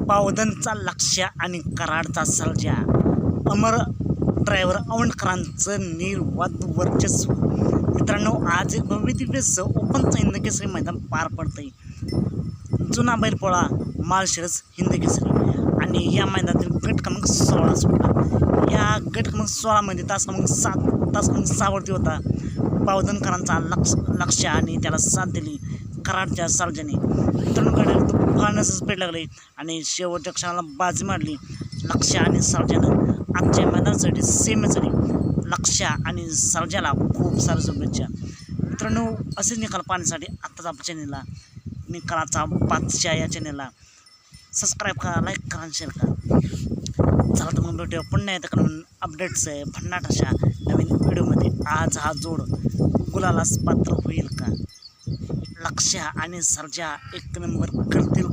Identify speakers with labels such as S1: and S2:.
S1: बावधनचा लक्ष आणि कराडचा सर्जा, अमर ड्रायव्हर औंढकरांचं निर्वाद वर्चस्व। मित्रांनो, आज एक भव्य दिव्य ओपनचं हिंदकेसरी मैदान पार पडतंय। जुना बैलपोळा माळशिरस हिंदकेसरी आणि या मैदानातील गट क्रमांक 16 सुटला। या गट क्रमांक 16 मध्ये तास क्रमांक 6 वरती होता बावधनकरांचा लक्ष आणि त्याला साथ दिली कराडच्या सर्जाने। मित्रांनो, गाडी तुफान स्पीड लागली आणि शेवटच्या क्षणाला बाजी मारली लक्ष आणि सर्जानं। आजच्या मैदानासाठी सेम झाली लक्ष आणि सर्जाला खूप साऱ्या शुभेच्छा। मित्रांनो, असेच निकाल पाहण्यासाठी आत्ताच आपल्या चॅनेलला निकालाचा बादशाह या चॅनेलला सबस्क्राईब करा, लाईक करा आणि शेअर करा। चला तर मग भेटूया पुन्हा एकदा नवीन अपडेट्स आहे भन्नाट अशा नवीन व्हिडिओमध्ये। आज हा जोड गुलालास पात्र होईल का? लक्ष आणि सर्जा एक नंबर करतील